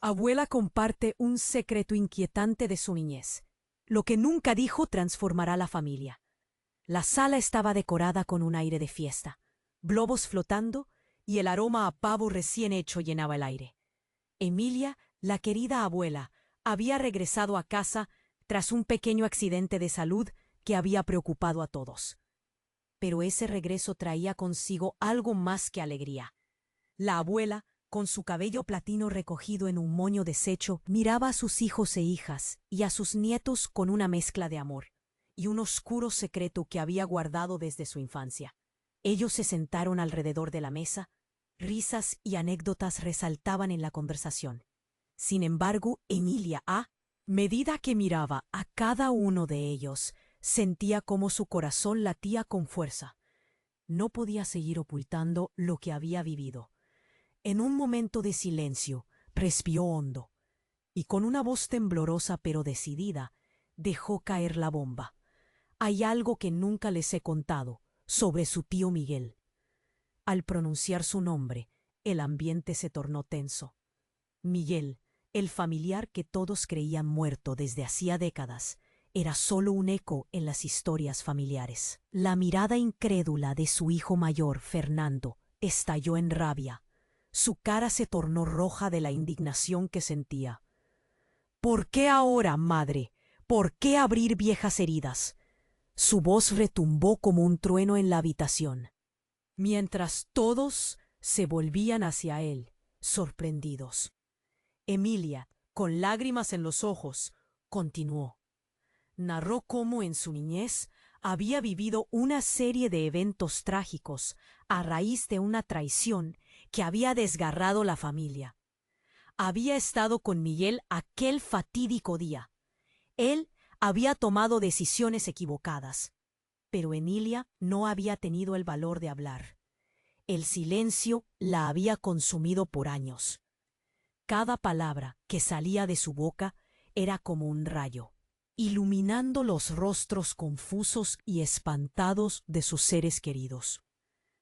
Abuela comparte un secreto inquietante de su niñez. Lo que nunca dijo transformará la familia. La sala estaba decorada con un aire de fiesta, globos flotando y el aroma a pavo recién hecho llenaba el aire. Emilia, la querida abuela, había regresado a casa tras un pequeño accidente de salud que había preocupado a todos. Pero ese regreso traía consigo algo más que alegría. La abuela, con su cabello platino recogido en un moño deshecho, miraba a sus hijos e hijas y a sus nietos con una mezcla de amor y un oscuro secreto que había guardado desde su infancia. Ellos se sentaron alrededor de la mesa, risas y anécdotas resaltaban en la conversación. Sin embargo, Emilia, a medida que miraba a cada uno de ellos, sentía como su corazón latía con fuerza. No podía seguir ocultando lo que había vivido. En un momento de silencio, respiró hondo y con una voz temblorosa pero decidida, dejó caer la bomba. Hay algo que nunca les he contado sobre su tío Miguel. Al pronunciar su nombre, el ambiente se tornó tenso. Miguel, el familiar que todos creían muerto desde hacía décadas, era solo un eco en las historias familiares. La mirada incrédula de su hijo mayor, Fernando, estalló en rabia. Su cara se tornó roja de la indignación que sentía. ¿Por qué ahora, madre? ¿Por qué abrir viejas heridas? Su voz retumbó como un trueno en la habitación, mientras todos se volvían hacia él, sorprendidos. Emilia, con lágrimas en los ojos, continuó. Narró cómo en su niñez había vivido una serie de eventos trágicos a raíz de una traición que había desgarrado la familia. Había estado con Miguel aquel fatídico día. Él había tomado decisiones equivocadas, pero Emilia no había tenido el valor de hablar. El silencio la había consumido por años. Cada palabra que salía de su boca era como un rayo, iluminando los rostros confusos y espantados de sus seres queridos.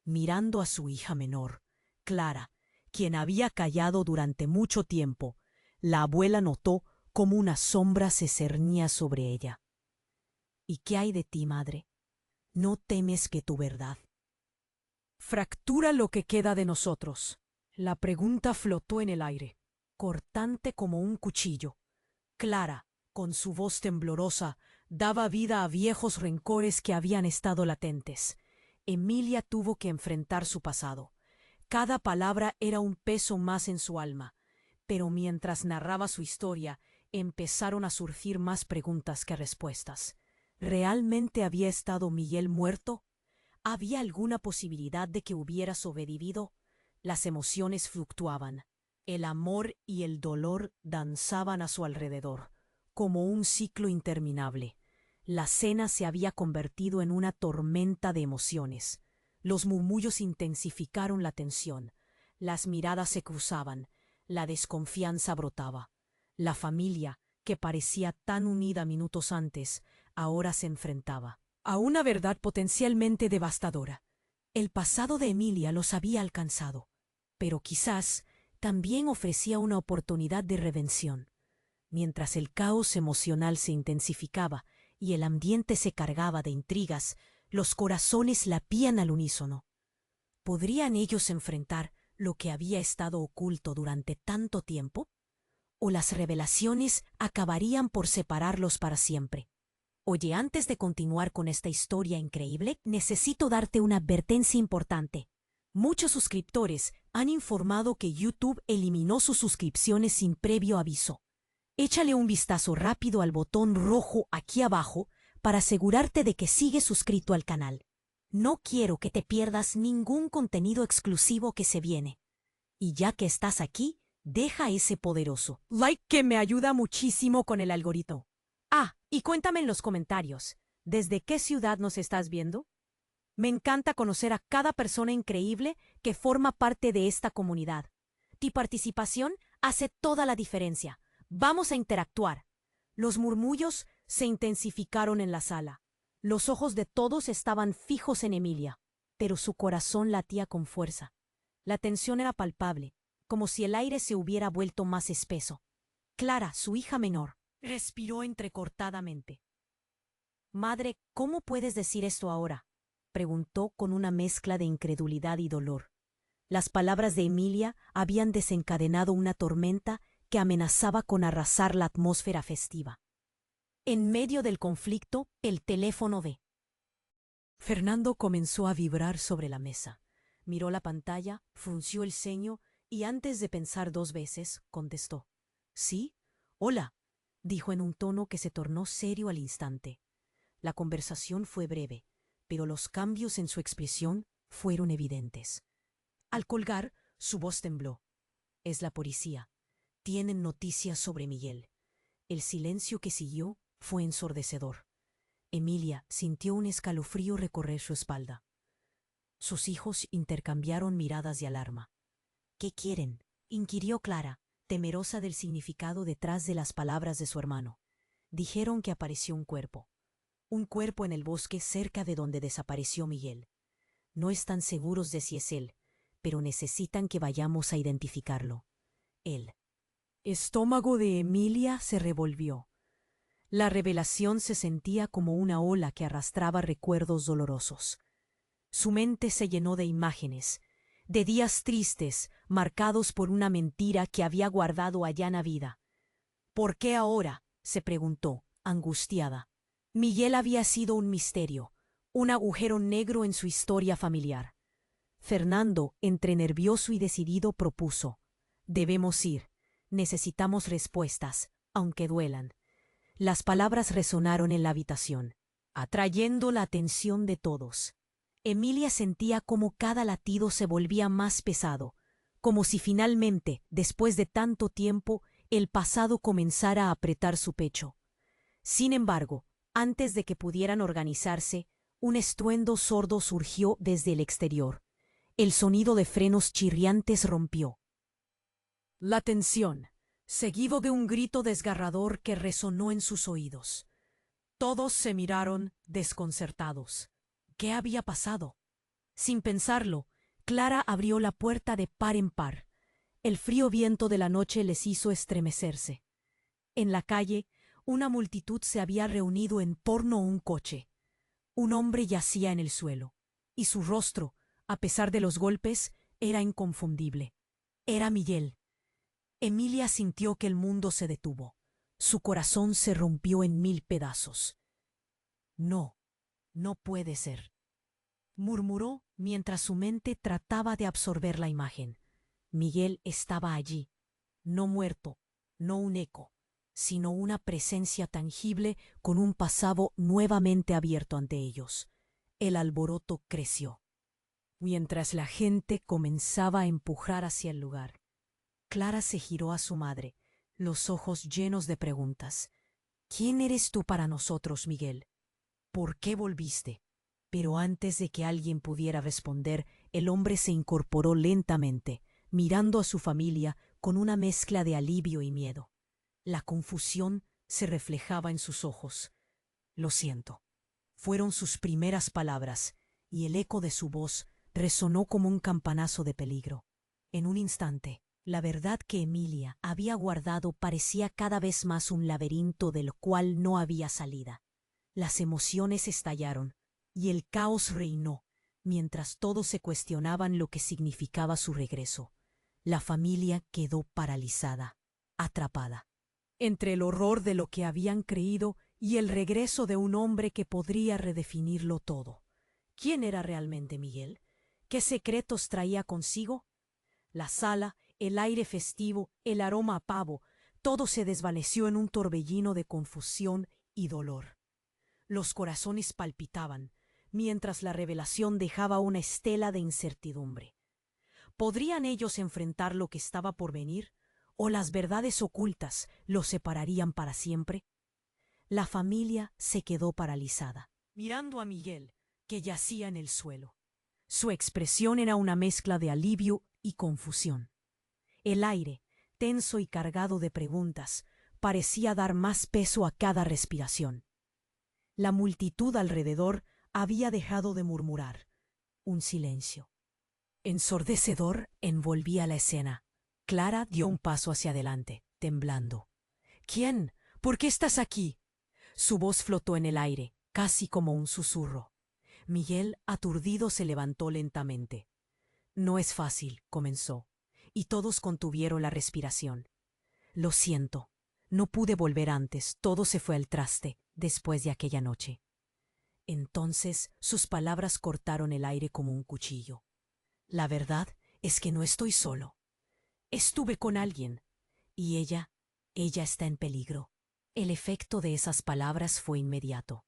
Mirando a su hija menor, Clara, quien había callado durante mucho tiempo, la abuela notó cómo una sombra se cernía sobre ella. ¿Y qué hay de ti, madre? ¿No temes que tu verdad fractura lo que queda de nosotros? La pregunta flotó en el aire, cortante como un cuchillo. Clara, con su voz temblorosa, daba vida a viejos rencores que habían estado latentes. Emilia tuvo que enfrentar su pasado. Cada palabra era un peso más en su alma, pero mientras narraba su historia, empezaron a surgir más preguntas que respuestas. ¿Realmente había estado Miguel muerto? ¿Había alguna posibilidad de que hubiera sobrevivido? Las emociones fluctuaban. El amor y el dolor danzaban a su alrededor, como un ciclo interminable. La cena se había convertido en una tormenta de emociones. Los murmullos intensificaron la tensión. Las miradas se cruzaban. La desconfianza brotaba. La familia, que parecía tan unida minutos antes, ahora se enfrentaba a una verdad potencialmente devastadora. El pasado de Emilia los había alcanzado, pero quizás también ofrecía una oportunidad de redención. Mientras el caos emocional se intensificaba y el ambiente se cargaba de intrigas, los corazones latían al unísono. ¿Podrían ellos enfrentar lo que había estado oculto durante tanto tiempo? ¿O las revelaciones acabarían por separarlos para siempre? Oye, antes de continuar con esta historia increíble, necesito darte una advertencia importante. Muchos suscriptores han informado que YouTube eliminó sus suscripciones sin previo aviso. Échale un vistazo rápido al botón rojo aquí abajo para asegurarte de que sigues suscrito al canal. No quiero que te pierdas ningún contenido exclusivo que se viene. Y ya que estás aquí, deja ese poderoso like que me ayuda muchísimo con el algoritmo. Y cuéntame en los comentarios, ¿desde qué ciudad nos estás viendo? Me encanta conocer a cada persona increíble que forma parte de esta comunidad. Tu participación hace toda la diferencia. Vamos a interactuar. Los murmullos se intensificaron en la sala. Los ojos de todos estaban fijos en Emilia, pero su corazón latía con fuerza. La tensión era palpable, como si el aire se hubiera vuelto más espeso. Clara, su hija menor, respiró entrecortadamente. «Madre, ¿cómo puedes decir esto ahora?», preguntó con una mezcla de incredulidad y dolor. Las palabras de Emilia habían desencadenado una tormenta que amenazaba con arrasar la atmósfera festiva. En medio del conflicto, el teléfono de Fernando comenzó a vibrar sobre la mesa. Miró la pantalla, frunció el ceño y antes de pensar 2 veces, contestó. «¿Sí? Hola», dijo en un tono que se tornó serio al instante. La conversación fue breve, pero los cambios en su expresión fueron evidentes. Al colgar, su voz tembló. «Es la policía. Tienen noticias sobre Miguel». El silencio que siguió fue ensordecedor. Emilia sintió un escalofrío recorrer su espalda. Sus hijos intercambiaron miradas de alarma. «¿Qué quieren?», inquirió Clara, temerosa del significado detrás de las palabras de su hermano. Dijeron que apareció un cuerpo en el bosque cerca de donde desapareció Miguel. No están seguros de si es él, pero necesitan que vayamos a identificarlo. El estómago de Emilia se revolvió. La revelación se sentía como una ola que arrastraba recuerdos dolorosos. Su mente se llenó de imágenes, de días tristes marcados por una mentira que había guardado a llana vida. «¿Por qué ahora?», se preguntó, angustiada. Miguel había sido un misterio, un agujero negro en su historia familiar. Fernando, entre nervioso y decidido, propuso. «Debemos ir. Necesitamos respuestas, aunque duelan». Las palabras resonaron en la habitación, atrayendo la atención de todos. Emilia sentía como cada latido se volvía más pesado, como si finalmente, después de tanto tiempo, el pasado comenzara a apretar su pecho. Sin embargo, antes de que pudieran organizarse, un estruendo sordo surgió desde el exterior. El sonido de frenos chirriantes rompió la tensión, seguido de un grito desgarrador que resonó en sus oídos. Todos se miraron desconcertados. ¿Qué había pasado? Sin pensarlo, Clara abrió la puerta de par en par. El frío viento de la noche les hizo estremecerse. En la calle, una multitud se había reunido en torno a un coche. Un hombre yacía en el suelo, y su rostro, a pesar de los golpes, era inconfundible. Era Miguel. Emilia sintió que el mundo se detuvo. Su corazón se rompió en 1000 pedazos. «No, no puede ser», murmuró mientras su mente trataba de absorber la imagen. Miguel estaba allí, no muerto, no un eco, sino una presencia tangible con un pasado nuevamente abierto ante ellos. El alboroto creció. Mientras la gente comenzaba a empujar hacia el lugar, Clara se giró a su madre, los ojos llenos de preguntas. «¿Quién eres tú para nosotros, Miguel? ¿Por qué volviste?». Pero antes de que alguien pudiera responder, el hombre se incorporó lentamente, mirando a su familia con una mezcla de alivio y miedo. La confusión se reflejaba en sus ojos. «Lo siento», fueron sus primeras palabras, y el eco de su voz resonó como un campanazo de peligro. En un instante, la verdad que Emilia había guardado parecía cada vez más un laberinto del cual no había salida. Las emociones estallaron, y el caos reinó, mientras todos se cuestionaban lo que significaba su regreso. La familia quedó paralizada, atrapada, entre el horror de lo que habían creído y el regreso de un hombre que podría redefinirlo todo. ¿Quién era realmente Miguel? ¿Qué secretos traía consigo? La sala, el aire festivo, el aroma a pavo, todo se desvaneció en un torbellino de confusión y dolor. Los corazones palpitaban, mientras la revelación dejaba una estela de incertidumbre. ¿Podrían ellos enfrentar lo que estaba por venir? ¿O las verdades ocultas los separarían para siempre? La familia se quedó paralizada, mirando a Miguel, que yacía en el suelo. Su expresión era una mezcla de alivio y confusión. El aire, tenso y cargado de preguntas, parecía dar más peso a cada respiración. La multitud alrededor había dejado de murmurar. Un silencio ensordecedor envolvía la escena. Clara dio un paso hacia adelante, temblando. ¿Quién? ¿Por qué estás aquí? Su voz flotó en el aire, casi como un susurro. Miguel, aturdido, se levantó lentamente. No es fácil, comenzó, y todos contuvieron la respiración. Lo siento. No pude volver antes, todo se fue al traste después de aquella noche. Entonces sus palabras cortaron el aire como un cuchillo. La verdad es que no estoy solo. Estuve con alguien, y ella está en peligro. El efecto de esas palabras fue inmediato.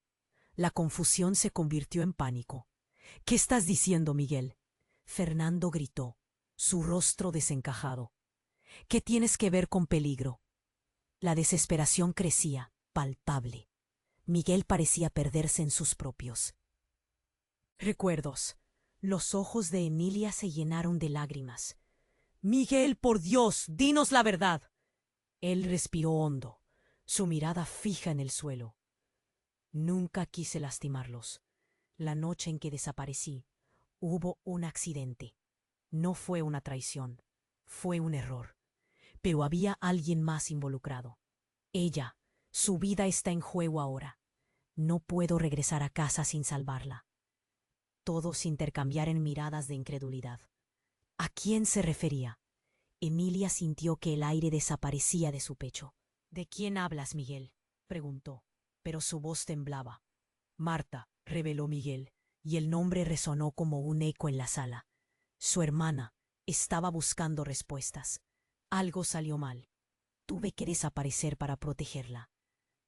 La confusión se convirtió en pánico. ¿Qué estás diciendo, Miguel? Fernando gritó, su rostro desencajado. ¿Qué tienes que ver con peligro? La desesperación crecía, palpable. Miguel parecía perderse en sus propios recuerdos. Los ojos de Emilia se llenaron de lágrimas. Miguel, por Dios, dinos la verdad. Él respiró hondo, su mirada fija en el suelo. Nunca quise lastimarlos. La noche en que desaparecí, hubo un accidente. No fue una traición, fue un error. Pero había alguien más involucrado. Ella, su vida está en juego ahora. No puedo regresar a casa sin salvarla. Todos intercambiaron miradas de incredulidad. ¿A quién se refería? Emilia sintió que el aire desaparecía de su pecho. ¿De quién hablas, Miguel?, preguntó, pero su voz temblaba. Marta, reveló Miguel, y el nombre resonó como un eco en la sala. Su hermana estaba buscando respuestas. Algo salió mal. Tuve que desaparecer para protegerla.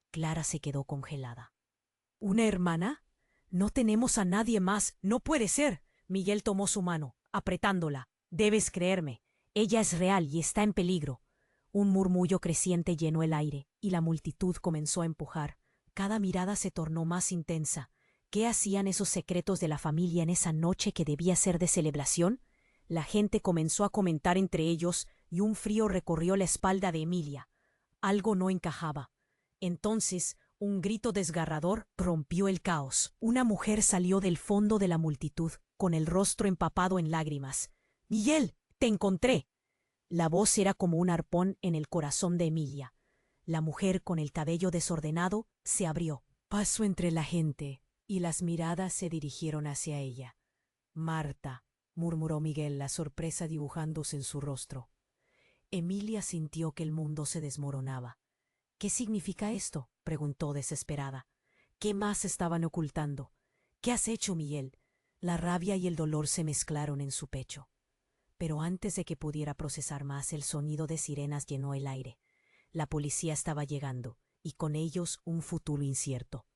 Clara se quedó congelada. ¿Una hermana? No tenemos a nadie más. No puede ser. Miguel tomó su mano, apretándola. Debes creerme. Ella es real y está en peligro. Un murmullo creciente llenó el aire, y la multitud comenzó a empujar. Cada mirada se tornó más intensa. ¿Qué hacían esos secretos de la familia en esa noche que debía ser de celebración? La gente comenzó a comentar entre ellos, y un frío recorrió la espalda de Emilia. Algo no encajaba. Entonces, un grito desgarrador rompió el caos. Una mujer salió del fondo de la multitud, con el rostro empapado en lágrimas. «Miguel, te encontré». La voz era como un arpón en el corazón de Emilia. La mujer, con el cabello desordenado, se abrió. Pasó entre la gente, y las miradas se dirigieron hacia ella. «Marta», murmuró Miguel, la sorpresa dibujándose en su rostro. Emilia sintió que el mundo se desmoronaba. «¿Qué significa esto?», preguntó desesperada. «¿Qué más estaban ocultando? ¿Qué has hecho, Miguel?». La rabia y el dolor se mezclaron en su pecho. Pero antes de que pudiera procesar más, el sonido de sirenas llenó el aire. La policía estaba llegando, y con ellos un futuro incierto.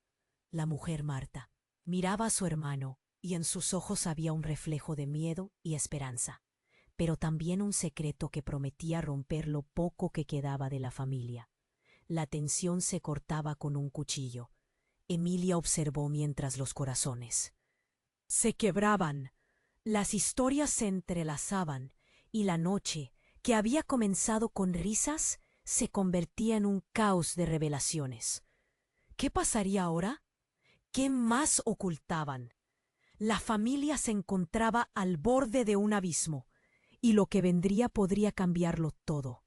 La mujer Marta miraba a su hermano, y en sus ojos había un reflejo de miedo y esperanza, pero también un secreto que prometía romper lo poco que quedaba de la familia. La tensión se cortaba con un cuchillo. Emilia observó mientras los corazones se quebraban. Las historias se entrelazaban, y la noche, que había comenzado con risas, se convertía en un caos de revelaciones. ¿Qué pasaría ahora? ¿Qué más ocultaban? La familia se encontraba al borde de un abismo, y lo que vendría podría cambiarlo todo.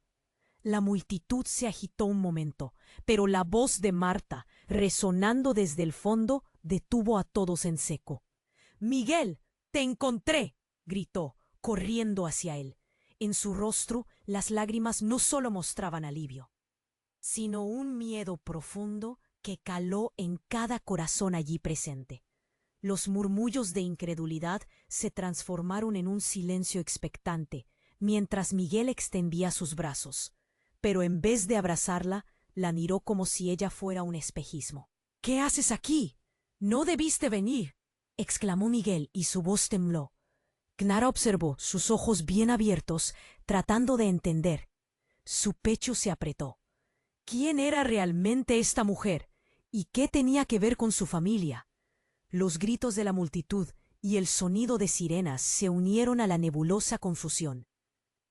La multitud se agitó un momento, pero la voz de Marta, resonando desde el fondo, detuvo a todos en seco. «Miguel, te encontré», gritó, corriendo hacia él. En su rostro las lágrimas no solo mostraban alivio, sino un miedo profundo que caló en cada corazón allí presente. Los murmullos de incredulidad se transformaron en un silencio expectante, mientras Miguel extendía sus brazos. Pero en vez de abrazarla, la miró como si ella fuera un espejismo. «¿Qué haces aquí? No debiste venir», exclamó Miguel, y su voz tembló. Clara observó, sus ojos bien abiertos, tratando de entender. Su pecho se apretó. ¿Quién era realmente esta mujer? ¿Y qué tenía que ver con su familia? Los gritos de la multitud y el sonido de sirenas se unieron a la nebulosa confusión.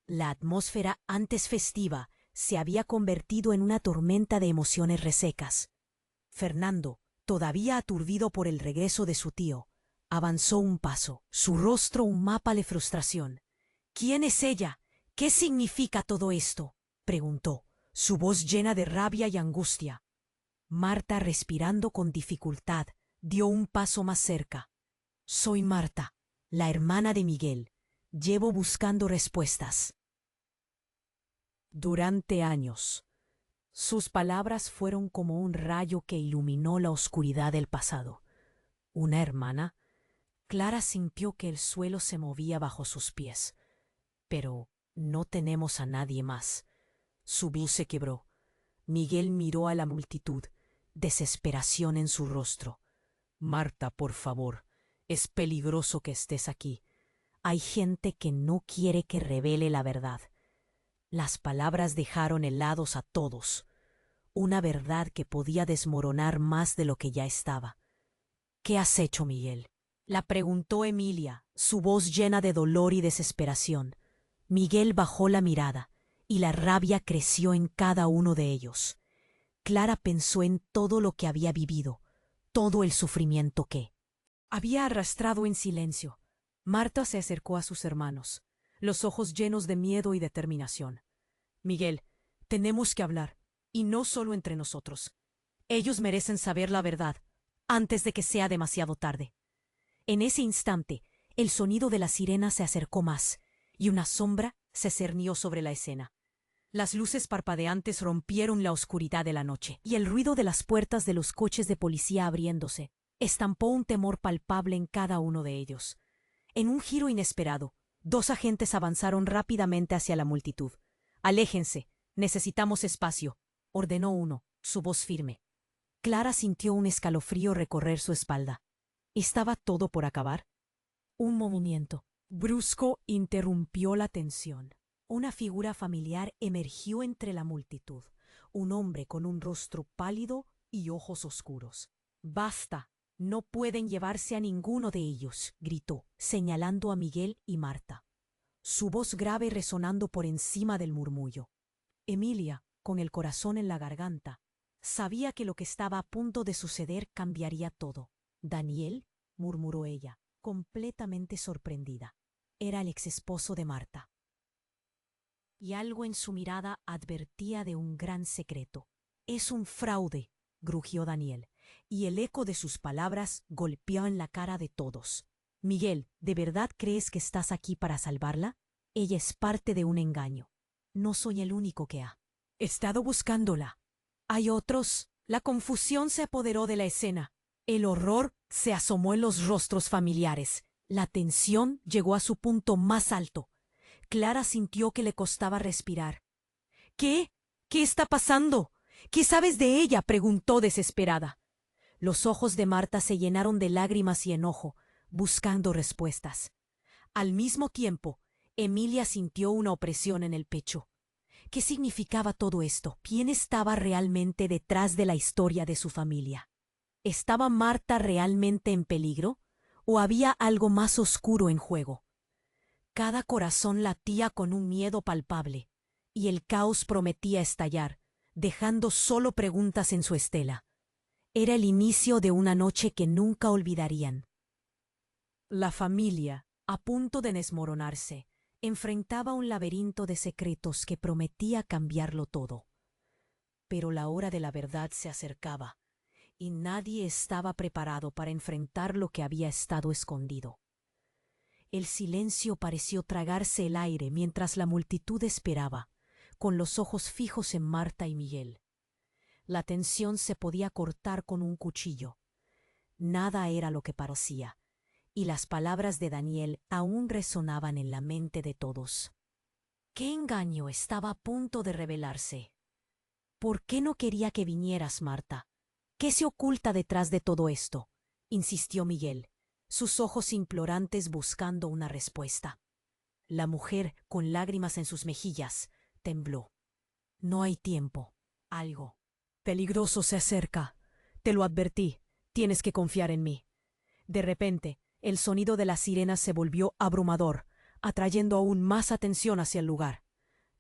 La atmósfera, antes festiva, se había convertido en una tormenta de emociones resecas. Fernando, todavía aturdido por el regreso de su tío, avanzó un paso, su rostro un mapa de frustración. «¿Quién es ella? ¿Qué significa todo esto?, preguntó, su voz llena de rabia y angustia. Marta, respirando con dificultad, dio un paso más cerca. Soy Marta, la hermana de Miguel. Llevo buscando respuestas durante años. Sus palabras fueron como un rayo que iluminó la oscuridad del pasado. ¿Una hermana? Clara sintió que el suelo se movía bajo sus pies. Pero no tenemos a nadie más. Su voz se quebró. Miguel miró a la multitud, desesperación en su rostro. Marta, por favor, es peligroso que estés aquí. Hay gente que no quiere que revele la verdad. Las palabras dejaron helados a todos. Una verdad que podía desmoronar más de lo que ya estaba. ¿Qué has hecho, Miguel?, la preguntó Emilia, su voz llena de dolor y desesperación. Miguel bajó la mirada, y la rabia creció en cada uno de ellos. Clara pensó en todo lo que había vivido, todo el sufrimiento que había arrastrado en silencio. Marta se acercó a sus hermanos, los ojos llenos de miedo y determinación. Miguel, tenemos que hablar, y no solo entre nosotros. Ellos merecen saber la verdad, antes de que sea demasiado tarde. En ese instante, el sonido de la sirena se acercó más, y una sombra se cernió sobre la escena. Las luces parpadeantes rompieron la oscuridad de la noche, y el ruido de las puertas de los coches de policía abriéndose estampó un temor palpable en cada uno de ellos. En un giro inesperado, 2 agentes avanzaron rápidamente hacia la multitud. «Aléjense, necesitamos espacio», ordenó uno, su voz firme. Clara sintió un escalofrío recorrer su espalda. ¿Estaba todo por acabar? Un movimiento brusco interrumpió la tensión. Una figura familiar emergió entre la multitud, un hombre con un rostro pálido y ojos oscuros. «Basta, no pueden llevarse a ninguno de ellos», gritó, señalando a Miguel y Marta, su voz grave resonando por encima del murmullo. Emilia, con el corazón en la garganta, sabía que lo que estaba a punto de suceder cambiaría todo. «Daniel», murmuró ella, completamente sorprendida. Era el exesposo de Marta. Y algo en su mirada advertía de un gran secreto. «Es un fraude», grugió Daniel, y el eco de sus palabras golpeó en la cara de todos. «Miguel, ¿de verdad crees que estás aquí para salvarla? Ella es parte de un engaño. No soy el único que ha estado buscándola. Hay otros». La confusión se apoderó de la escena. El horror se asomó en los rostros familiares. La tensión llegó a su punto más alto. Clara sintió que le costaba respirar. «¿Qué? ¿Qué está pasando? ¿Qué sabes de ella?», preguntó desesperada. Los ojos de Marta se llenaron de lágrimas y enojo, buscando respuestas. Al mismo tiempo, Emilia sintió una opresión en el pecho. ¿Qué significaba todo esto? ¿Quién estaba realmente detrás de la historia de su familia? ¿Estaba Marta realmente en peligro? ¿O había algo más oscuro en juego? Cada corazón latía con un miedo palpable, y el caos prometía estallar, dejando solo preguntas en su estela. Era el inicio de una noche que nunca olvidarían. La familia, a punto de desmoronarse, enfrentaba un laberinto de secretos que prometía cambiarlo todo. Pero la hora de la verdad se acercaba, y nadie estaba preparado para enfrentar lo que había estado escondido. El silencio pareció tragarse el aire mientras la multitud esperaba, con los ojos fijos en Marta y Miguel. La tensión se podía cortar con un cuchillo. Nada era lo que parecía, y las palabras de Daniel aún resonaban en la mente de todos. ¿Qué engaño estaba a punto de revelarse? ¿Por qué no quería que vinieras, Marta? ¿Qué se oculta detrás de todo esto?, insistió Miguel, sus ojos implorantes buscando una respuesta. La mujer, con lágrimas en sus mejillas, tembló. «No hay tiempo. Algo peligroso se acerca. Te lo advertí. Tienes que confiar en mí». De repente, el sonido de las sirenas se volvió abrumador, atrayendo aún más atención hacia el lugar.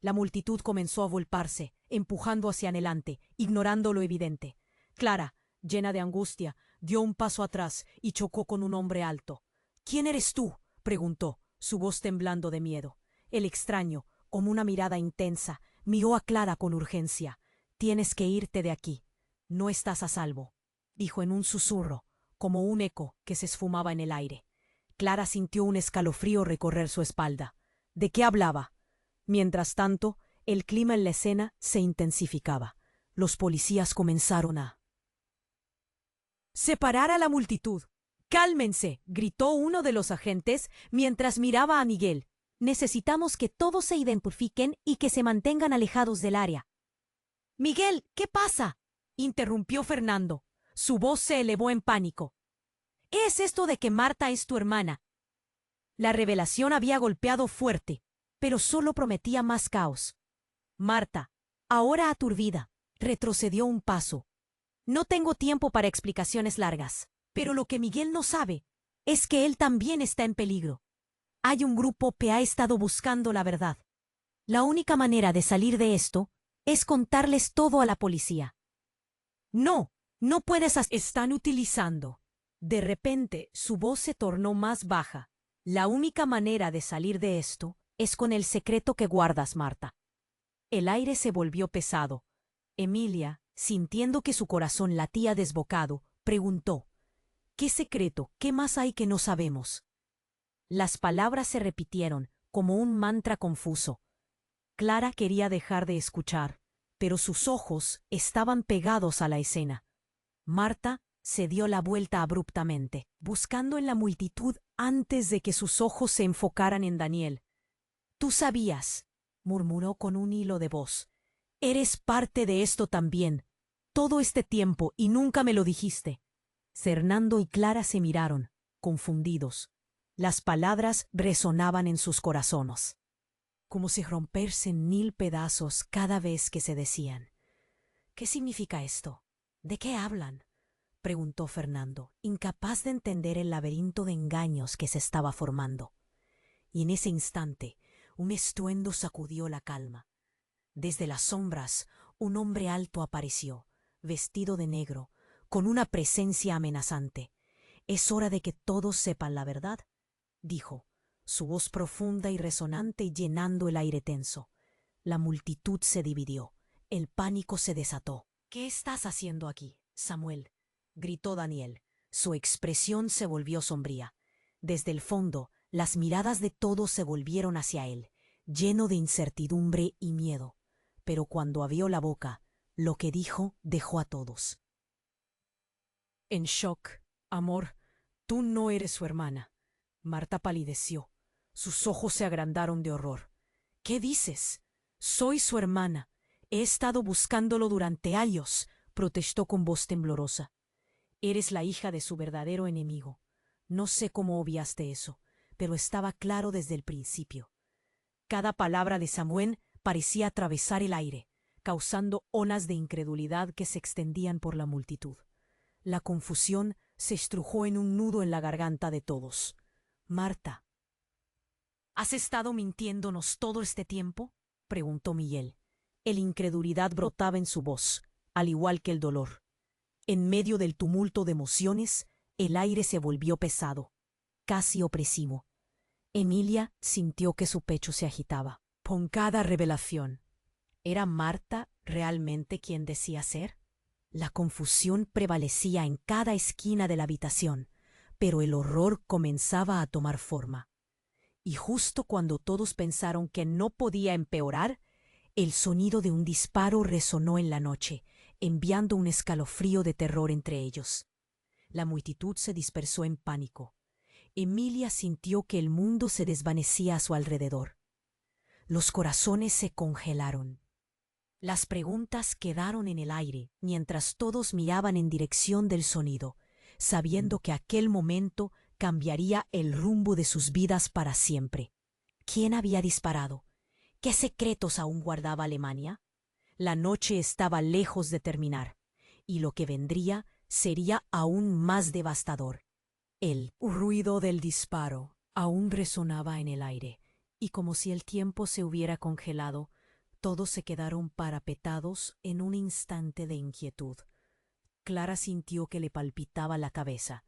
La multitud comenzó a volparse, empujando hacia adelante, ignorando lo evidente. Clara, llena de angustia, dio un paso atrás y chocó con un hombre alto. «¿Quién eres tú?», preguntó, su voz temblando de miedo. El extraño, Con una mirada intensa, miró a Clara con urgencia. «Tienes que irte de aquí. No estás a salvo», dijo en un susurro, como un eco que se esfumaba en el aire. Clara sintió un escalofrío recorrer su espalda. ¿De qué hablaba? Mientras tanto, el clima en la escena se intensificaba. Los policías comenzaron a separar a la multitud. «¡Cálmense!», gritó uno de los agentes mientras miraba a Miguel. «Necesitamos que todos se identifiquen y que se mantengan alejados del área». «Miguel, ¿qué pasa?», interrumpió Fernando. Su voz se elevó en pánico. «¿Es esto de que Marta es tu hermana?». La revelación había golpeado fuerte, pero solo prometía más caos. Marta, ahora aturdida, retrocedió un paso. «No tengo tiempo para explicaciones largas, pero lo que Miguel no sabe es que él también está en peligro. Hay un grupo que ha estado buscando la verdad. La única manera de salir de esto es contarles todo a la policía». «No, no puedes hacer...». «Están utilizando». De repente, su voz se tornó más baja. «La única manera de salir de esto es con el secreto que guardas, Marta». El aire se volvió pesado. Emilia, sintiendo que su corazón latía desbocado, preguntó: «¿Qué secreto? ¿Qué más hay que no sabemos?». Las palabras se repitieron como un mantra confuso. Clara quería dejar de escuchar, pero sus ojos estaban pegados a la escena. Marta se dio la vuelta abruptamente, buscando en la multitud antes de que sus ojos se enfocaran en Daniel. «Tú sabías», murmuró con un hilo de voz. «Eres parte de esto también, todo este tiempo, y nunca me lo dijiste». Fernando y Clara se miraron, confundidos. Las palabras resonaban en sus corazones, como si romperse en 1000 pedazos cada vez que se decían. «¿Qué significa esto? ¿De qué hablan?», preguntó Fernando, incapaz de entender el laberinto de engaños que se estaba formando. Y en ese instante, un estruendo sacudió la calma. Desde las sombras, un hombre alto apareció, vestido de negro, con una presencia amenazante. «Es hora de que todos sepan la verdad», dijo, su voz profunda y resonante llenando el aire tenso. La multitud se dividió. El pánico se desató. «¿Qué estás haciendo aquí, Samuel?», gritó Daniel. Su expresión se volvió sombría. Desde el fondo, las miradas de todos se volvieron hacia él, lleno de incertidumbre y miedo. Pero cuando abrió la boca, lo que dijo dejó a todos en shock. «Amor, tú no eres su hermana». Marta palideció. Sus ojos se agrandaron de horror. «¿Qué dices? Soy su hermana. He estado buscándolo durante años», protestó con voz temblorosa. «Eres la hija de su verdadero enemigo. No sé cómo obviaste eso, pero estaba claro desde el principio». Cada palabra de Samuel parecía atravesar el aire, causando olas de incredulidad que se extendían por la multitud. La confusión se estrujó en un nudo en la garganta de todos. «Marta, ¿has estado mintiéndonos todo este tiempo?», preguntó Miguel. La incredulidad brotaba en su voz, al igual que el dolor. En medio del tumulto de emociones, el aire se volvió pesado, casi opresivo. Emilia sintió que su pecho se agitaba. Con cada revelación, ¿era Marta realmente quien decía ser? La confusión prevalecía en cada esquina de la habitación, pero el horror comenzaba a tomar forma. Y justo cuando todos pensaron que no podía empeorar, el sonido de un disparo resonó en la noche, enviando un escalofrío de terror entre ellos. La multitud se dispersó en pánico. Emilia sintió que el mundo se desvanecía a su alrededor. Los corazones se congelaron. Las preguntas quedaron en el aire mientras todos miraban en dirección del sonido, sabiendo que aquel momento cambiaría el rumbo de sus vidas para siempre. ¿Quién había disparado? ¿Qué secretos aún guardaba Alemania? La noche estaba lejos de terminar, y lo que vendría sería aún más devastador. El ruido del disparo aún resonaba en el aire, y como si el tiempo se hubiera congelado, todos se quedaron parapetados en un instante de inquietud. Clara sintió que le palpitaba la cabeza.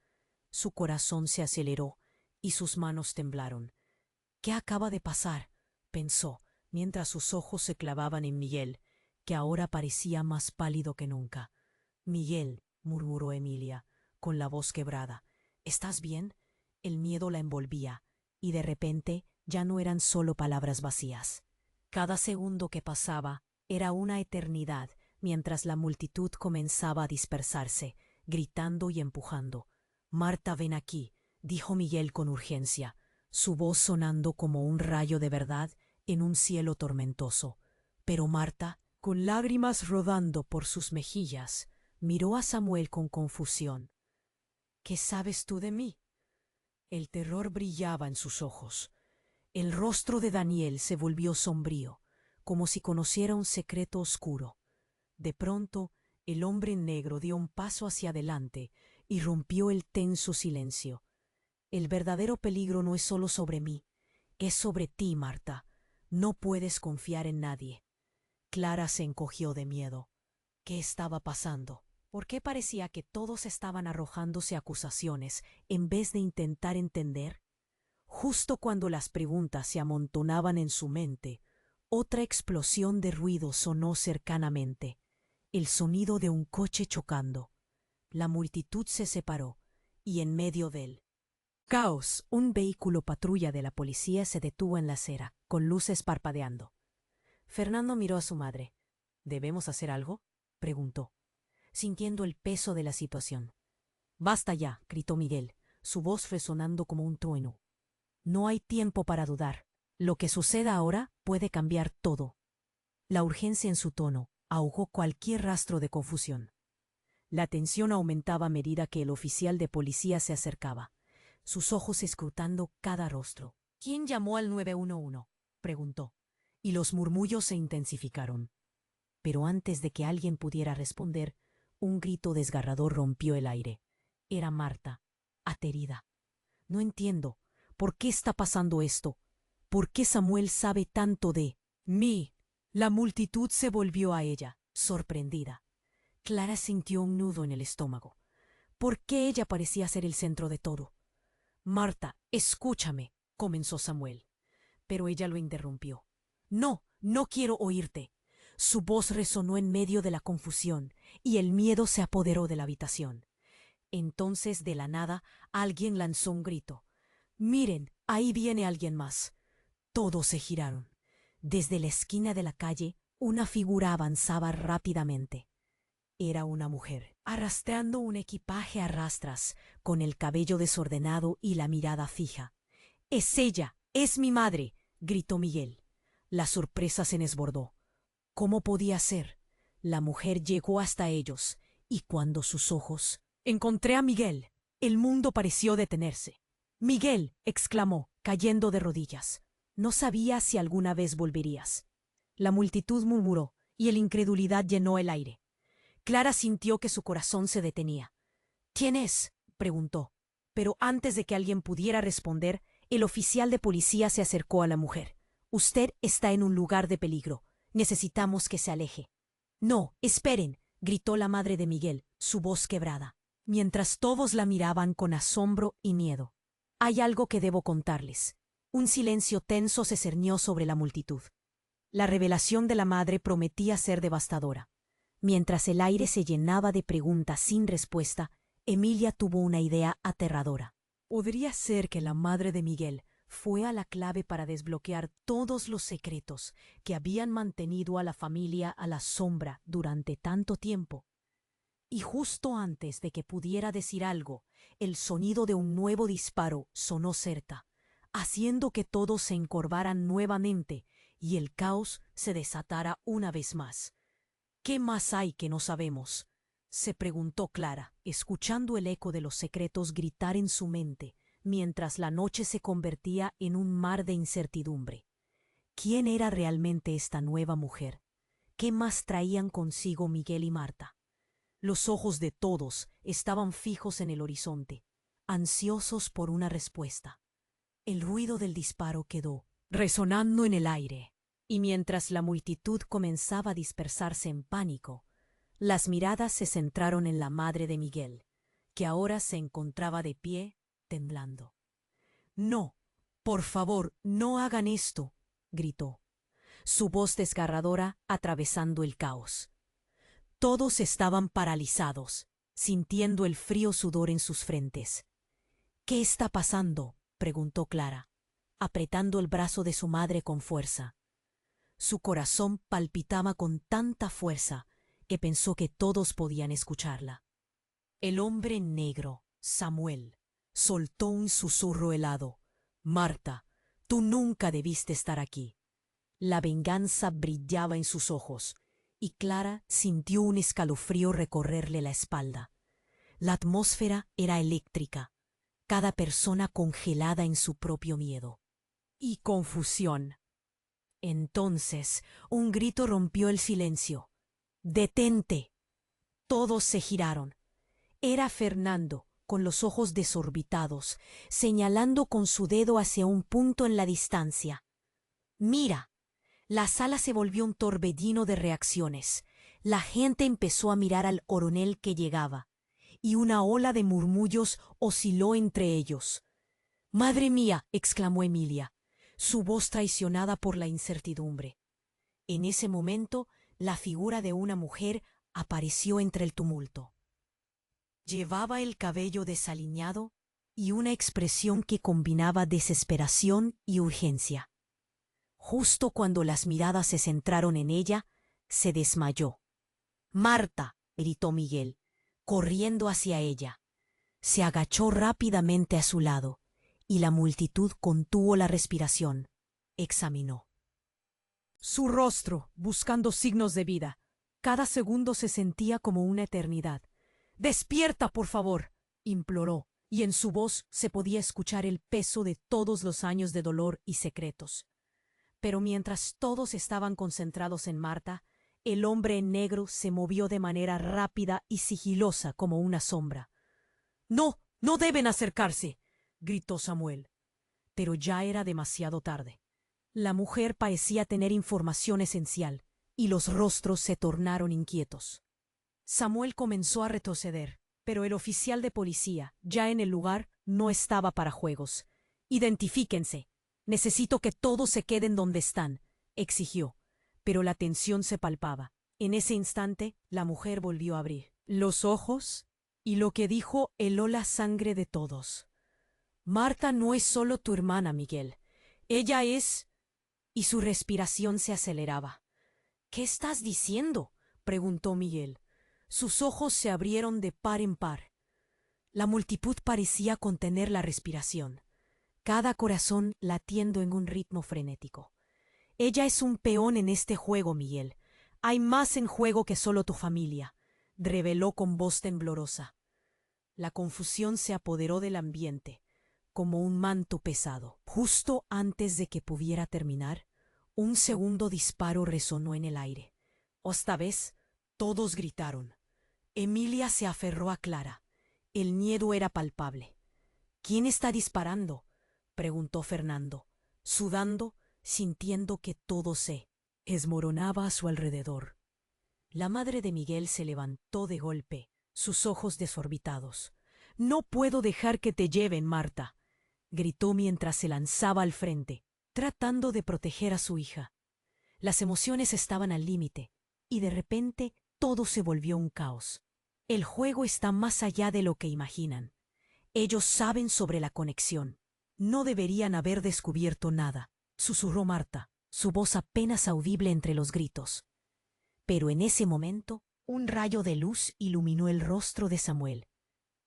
Su corazón se aceleró y sus manos temblaron. «¿Qué acaba de pasar?», pensó, mientras sus ojos se clavaban en Miguel, que ahora parecía más pálido que nunca. Miguel, murmuró Emilia, con la voz quebrada, ¿estás bien? El miedo la envolvía, y de repente ya no eran solo palabras vacías. Cada segundo que pasaba era una eternidad, mientras la multitud comenzaba a dispersarse, gritando y empujando. Marta, ven aquí, dijo Miguel con urgencia, su voz sonando como un rayo de verdad en un cielo tormentoso. Pero Marta, con lágrimas rodando por sus mejillas, miró a Samuel con confusión. ¿Qué sabes tú de mí? El terror brillaba en sus ojos. El rostro de Daniel se volvió sombrío, como si conociera un secreto oscuro. De pronto, el hombre negro dio un paso hacia adelante y rompió el tenso silencio. El verdadero peligro no es solo sobre mí, es sobre ti, Marta. No puedes confiar en nadie. Clara se encogió de miedo. ¿Qué estaba pasando? ¿Por qué parecía que todos estaban arrojándose acusaciones en vez de intentar entender? Justo cuando las preguntas se amontonaban en su mente, otra explosión de ruido sonó cercanamente, el sonido de un coche chocando. La multitud se separó, y en medio del caos, un vehículo patrulla de la policía se detuvo en la acera, con luces parpadeando. Fernando miró a su madre. ¿Debemos hacer algo?, preguntó, sintiendo el peso de la situación. Basta ya, gritó Miguel, su voz resonando como un trueno. No hay tiempo para dudar. Lo que suceda ahora puede cambiar todo. La urgencia en su tono ahogó cualquier rastro de confusión. La tensión aumentaba a medida que el oficial de policía se acercaba, sus ojos escrutando cada rostro. ¿Quién llamó al 911?, preguntó, y los murmullos se intensificaron. Pero antes de que alguien pudiera responder, un grito desgarrador rompió el aire. Era Marta, aterida. No entiendo. ¿Por qué está pasando esto? ¿Por qué Samuel sabe tanto de mí? La multitud se volvió a ella, sorprendida. Clara sintió un nudo en el estómago. ¿Por qué ella parecía ser el centro de todo? Marta, escúchame, comenzó Samuel. Pero ella lo interrumpió. No, no quiero oírte. Su voz resonó en medio de la confusión, y el miedo se apoderó de la habitación. Entonces, de la nada, alguien lanzó un grito. Miren, ahí viene alguien más. Todos se giraron. Desde la esquina de la calle, una figura avanzaba rápidamente. Era una mujer, arrastrando un equipaje a rastras, con el cabello desordenado y la mirada fija. «¡Es ella! ¡Es mi madre!», gritó Miguel. La sorpresa se desbordó. ¿Cómo podía ser? La mujer llegó hasta ellos, y cuando sus ojos... «¡Encontré a Miguel!», el mundo pareció detenerse. «¡Miguel!», exclamó, cayendo de rodillas. «No sabía si alguna vez volverías». La multitud murmuró, y la incredulidad llenó el aire. Clara sintió que su corazón se detenía. «¿Quién es?», preguntó. Pero antes de que alguien pudiera responder, el oficial de policía se acercó a la mujer. «Usted está en un lugar de peligro. Necesitamos que se aleje». «No, esperen», gritó la madre de Miguel, su voz quebrada, mientras todos la miraban con asombro y miedo. «Hay algo que debo contarles». Un silencio tenso se cernió sobre la multitud. La revelación de la madre prometía ser devastadora. Mientras el aire se llenaba de preguntas sin respuesta, Emilia tuvo una idea aterradora. Podría ser que la madre de Miguel fue a la clave para desbloquear todos los secretos que habían mantenido a la familia a la sombra durante tanto tiempo. Y justo antes de que pudiera decir algo, el sonido de un nuevo disparo sonó cerca, haciendo que todos se encorvaran nuevamente y el caos se desatara una vez más. «¿Qué más hay que no sabemos?», se preguntó Clara, escuchando el eco de los secretos gritar en su mente, mientras la noche se convertía en un mar de incertidumbre. ¿Quién era realmente esta nueva mujer? ¿Qué más traían consigo Miguel y Marta? Los ojos de todos estaban fijos en el horizonte, ansiosos por una respuesta. El ruido del disparo quedó resonando en el aire, y mientras la multitud comenzaba a dispersarse en pánico, las miradas se centraron en la madre de Miguel, que ahora se encontraba de pie, temblando. «No, por favor, no hagan esto», gritó. su voz desgarradora atravesando el caos. Todos estaban paralizados, sintiendo el frío sudor en sus frentes. ¿Qué está pasando?, preguntó Clara, apretando el brazo de su madre con fuerza. Su corazón palpitaba con tanta fuerza que pensó que todos podían escucharla. El hombre negro, Samuel, soltó un susurro helado. Marta, tú nunca debiste estar aquí. La venganza brillaba en sus ojos, y Clara sintió un escalofrío recorrerle la espalda. La atmósfera era eléctrica, cada persona congelada en su propio miedo. Y confusión. Entonces, un grito rompió el silencio. ¡Detente! Todos se giraron. Era Fernando, con los ojos desorbitados, señalando con su dedo hacia un punto en la distancia. ¡Mira! La sala se volvió un torbellino de reacciones. La gente empezó a mirar al coronel que llegaba, y una ola de murmullos osciló entre ellos. «¡Madre mía!», exclamó Emilia, su voz traicionada por la incertidumbre. En ese momento, la figura de una mujer apareció entre el tumulto. Llevaba el cabello desaliñado y una expresión que combinaba desesperación y urgencia. Justo cuando las miradas se centraron en ella, se desmayó. «¡Marta!», gritó Miguel, corriendo hacia ella. Se agachó rápidamente a su lado, y la multitud contuvo la respiración. Examinó su rostro, buscando signos de vida. Cada segundo se sentía como una eternidad. «¡Despierta, por favor!», imploró, y en su voz se podía escuchar el peso de todos los años de dolor y secretos. Pero mientras todos estaban concentrados en Marta, el hombre en negro se movió de manera rápida y sigilosa como una sombra. «¡No, no deben acercarse!», gritó Samuel. Pero ya era demasiado tarde. La mujer parecía tener información esencial, y los rostros se tornaron inquietos. Samuel comenzó a retroceder, pero el oficial de policía, ya en el lugar, no estaba para juegos. «Identifíquense. Necesito que todos se queden donde están», exigió, pero la tensión se palpaba. En ese instante, la mujer volvió a abrir los ojos, y lo que dijo heló la sangre de todos. «Marta no es solo tu hermana, Miguel. Ella es...», y su respiración se aceleraba. «¿Qué estás diciendo?», preguntó Miguel. Sus ojos se abrieron de par en par. La multitud parecía contener la respiración, cada corazón latiendo en un ritmo frenético. «Ella es un peón en este juego, Miguel. Hay más en juego que solo tu familia», reveló con voz temblorosa. La confusión se apoderó del ambiente, como un manto pesado. Justo antes de que pudiera terminar, un segundo disparo resonó en el aire. Esta vez, todos gritaron. Emilia se aferró a Clara. El miedo era palpable. «¿Quién está disparando?», preguntó Fernando, sudando, sintiendo que todo se esmoronaba a su alrededor. La madre de Miguel se levantó de golpe, sus ojos desorbitados. «No puedo dejar que te lleven, Marta», gritó mientras se lanzaba al frente, tratando de proteger a su hija. Las emociones estaban al límite, y de repente todo se volvió un caos. El juego está más allá de lo que imaginan. Ellos saben sobre la conexión. No deberían haber descubierto nada, susurró Marta, su voz apenas audible entre los gritos. Pero en ese momento, un rayo de luz iluminó el rostro de Samuel.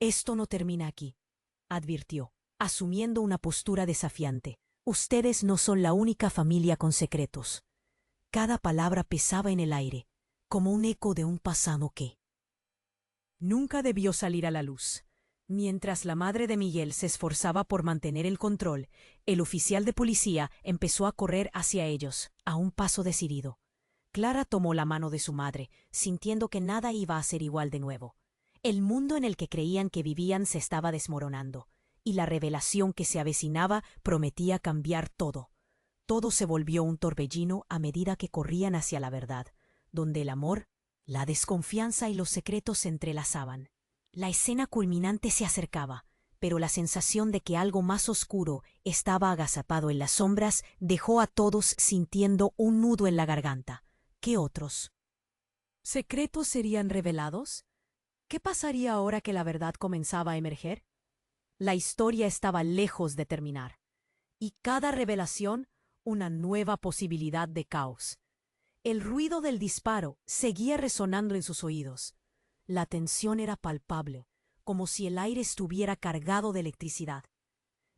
«Esto no termina aquí», advirtió, asumiendo una postura desafiante. «Ustedes no son la única familia con secretos». Cada palabra pesaba en el aire, como un eco de un pasado que nunca debió salir a la luz. Mientras la madre de Miguel se esforzaba por mantener el control, el oficial de policía empezó a correr hacia ellos, a un paso decidido. Clara tomó la mano de su madre, sintiendo que nada iba a ser igual de nuevo. El mundo en el que creían que vivían se estaba desmoronando, y la revelación que se avecinaba prometía cambiar todo. Todo se volvió un torbellino a medida que corrían hacia la verdad, donde el amor, la desconfianza y los secretos se entrelazaban. La escena culminante se acercaba, pero la sensación de que algo más oscuro estaba agazapado en las sombras dejó a todos sintiendo un nudo en la garganta. ¿Qué otros secretos serían revelados? ¿Qué pasaría ahora que la verdad comenzaba a emerger? La historia estaba lejos de terminar, y cada revelación una nueva posibilidad de caos. El ruido del disparo seguía resonando en sus oídos. La tensión era palpable, como si el aire estuviera cargado de electricidad.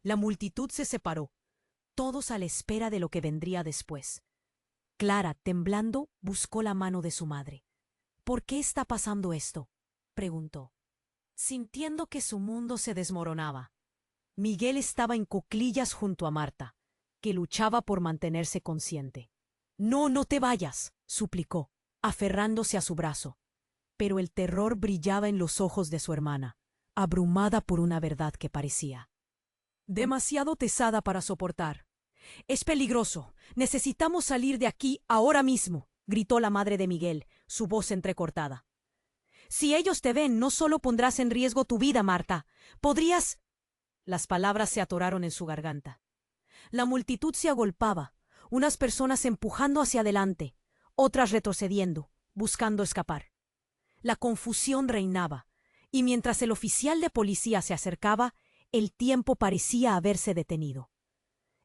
La multitud se separó, todos a la espera de lo que vendría después. Clara, temblando, buscó la mano de su madre. ¿Por qué está pasando esto?, preguntó, sintiendo que su mundo se desmoronaba. Miguel estaba en cuclillas junto a Marta, que luchaba por mantenerse consciente. No, no te vayas, suplicó, aferrándose a su brazo. Pero el terror brillaba en los ojos de su hermana, abrumada por una verdad que parecía demasiado pesada para soportar. Es peligroso. Necesitamos salir de aquí ahora mismo, gritó la madre de Miguel, su voz entrecortada. Si ellos te ven, no solo pondrás en riesgo tu vida, Marta. Podrías... Las palabras se atoraron en su garganta. La multitud se agolpaba, unas personas empujando hacia adelante, otras retrocediendo, buscando escapar. La confusión reinaba, y mientras el oficial de policía se acercaba, el tiempo parecía haberse detenido.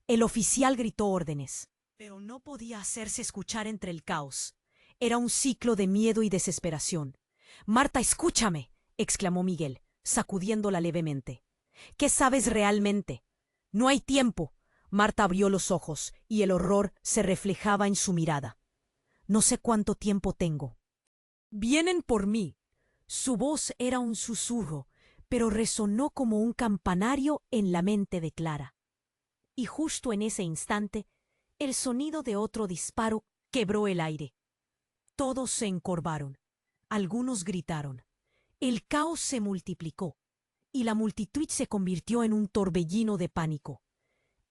El oficial gritó órdenes, pero no podía hacerse escuchar entre el caos. Era un ciclo de miedo y desesperación. Marta, escúchame, exclamó Miguel, sacudiéndola levemente. ¿Qué sabes realmente? No hay tiempo. Marta abrió los ojos y el horror se reflejaba en su mirada. No sé cuánto tiempo tengo. Vienen por mí. Su voz era un susurro, pero resonó como un campanario en la mente de Clara. Y justo en ese instante, el sonido de otro disparo quebró el aire. Todos se encorvaron. Algunos gritaron. El caos se multiplicó, y la multitud se convirtió en un torbellino de pánico.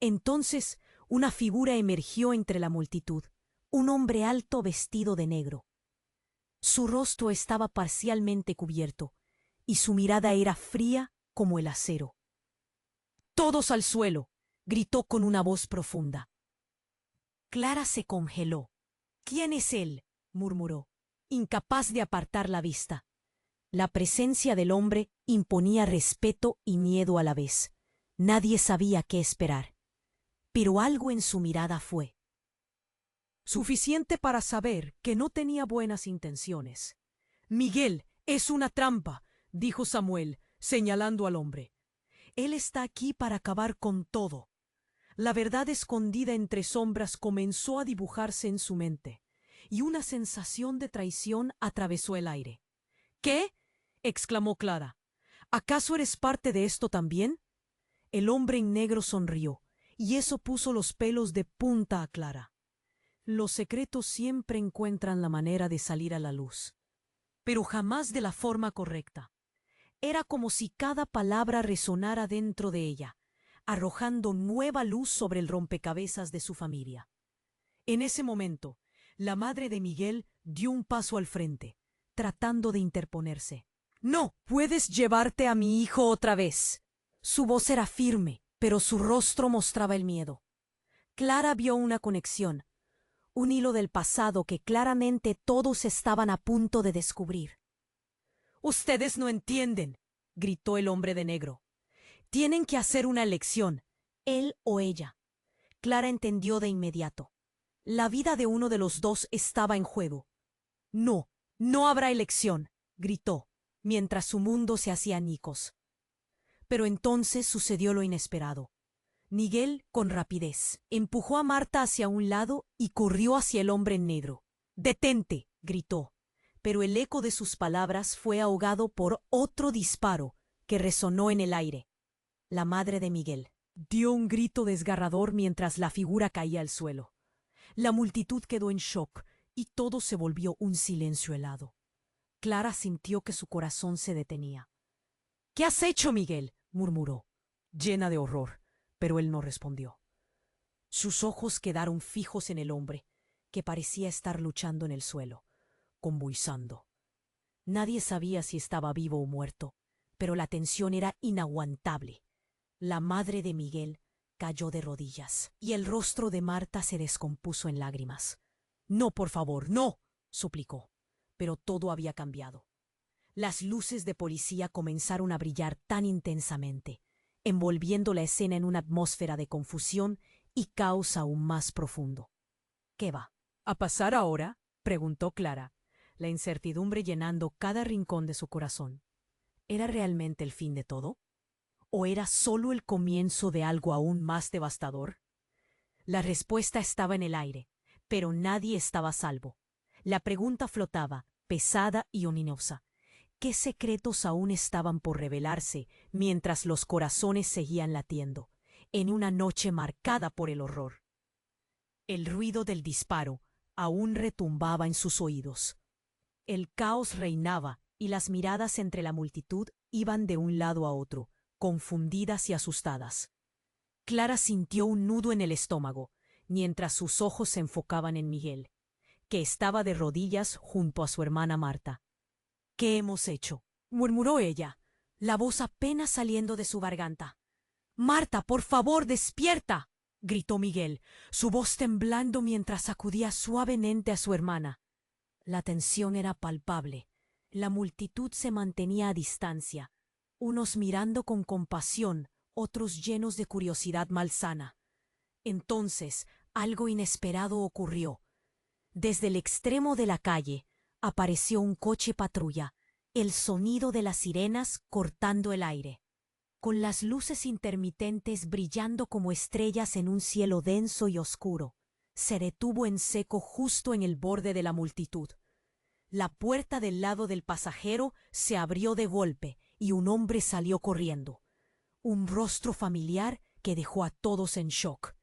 Entonces, una figura emergió entre la multitud, un hombre alto vestido de negro. Su rostro estaba parcialmente cubierto, y su mirada era fría como el acero. ¡Todos al suelo!, gritó con una voz profunda. Clara se congeló. ¿Quién es él?, murmuró, incapaz de apartar la vista. La presencia del hombre imponía respeto y miedo a la vez. Nadie sabía qué esperar. Pero algo en su mirada fue suficiente para saber que no tenía buenas intenciones. Miguel, es una trampa, dijo Samuel, señalando al hombre. Él está aquí para acabar con todo. La verdad escondida entre sombras comenzó a dibujarse en su mente, y una sensación de traición atravesó el aire. ¿Qué?, exclamó Clara. ¿Acaso eres parte de esto también? El hombre en negro sonrió, y eso puso los pelos de punta a Clara. Los secretos siempre encuentran la manera de salir a la luz, pero jamás de la forma correcta. Era como si cada palabra resonara dentro de ella, arrojando nueva luz sobre el rompecabezas de su familia. En ese momento, la madre de Miguel dio un paso al frente, tratando de interponerse. «No puedes llevarte a mi hijo otra vez». Su voz era firme, pero su rostro mostraba el miedo. Clara vio una conexión, un hilo del pasado que claramente todos estaban a punto de descubrir. «Ustedes no entienden», gritó el hombre de negro. «Tienen que hacer una elección, él o ella». Clara entendió de inmediato. La vida de uno de los dos estaba en juego. «No, no habrá elección», gritó, mientras su mundo se hacía añicos. Pero entonces sucedió lo inesperado. Miguel, con rapidez, empujó a Marta hacia un lado y corrió hacia el hombre en negro. «¡Detente!», gritó, pero el eco de sus palabras fue ahogado por otro disparo que resonó en el aire. La madre de Miguel dio un grito desgarrador mientras la figura caía al suelo. La multitud quedó en shock y todo se volvió un silencio helado. Clara sintió que su corazón se detenía. «¿Qué has hecho, Miguel?», murmuró, llena de horror, pero él no respondió. Sus ojos quedaron fijos en el hombre, que parecía estar luchando en el suelo, convulsando. Nadie sabía si estaba vivo o muerto, pero la tensión era inaguantable. La madre de Miguel cayó de rodillas y el rostro de Marta se descompuso en lágrimas. No, por favor, no, suplicó. Pero todo había cambiado. Las luces de policía comenzaron a brillar tan intensamente, envolviendo la escena en una atmósfera de confusión y caos aún más profundo. ¿Qué va a pasar ahora?, preguntó Clara, la incertidumbre llenando cada rincón de su corazón. ¿Era realmente el fin de todo? ¿O era solo el comienzo de algo aún más devastador? La respuesta estaba en el aire, pero nadie estaba a salvo. La pregunta flotaba, pesada y ominosa. ¿Qué secretos aún estaban por revelarse mientras los corazones seguían latiendo, en una noche marcada por el horror? El ruido del disparo aún retumbaba en sus oídos. El caos reinaba y las miradas entre la multitud iban de un lado a otro, confundidas y asustadas. Clara sintió un nudo en el estómago, mientras sus ojos se enfocaban en Miguel, que estaba de rodillas junto a su hermana Marta. ¿Qué hemos hecho?, murmuró ella, la voz apenas saliendo de su garganta. Marta, por favor, despierta, gritó Miguel, su voz temblando mientras sacudía suavemente a su hermana. La tensión era palpable. La multitud se mantenía a distancia, unos mirando con compasión, otros llenos de curiosidad malsana. Entonces, algo inesperado ocurrió. Desde el extremo de la calle apareció un coche patrulla, el sonido de las sirenas cortando el aire. Con las luces intermitentes brillando como estrellas en un cielo denso y oscuro, se detuvo en seco justo en el borde de la multitud. La puerta del lado del pasajero se abrió de golpe y un hombre salió corriendo. Un rostro familiar que dejó a todos en shock.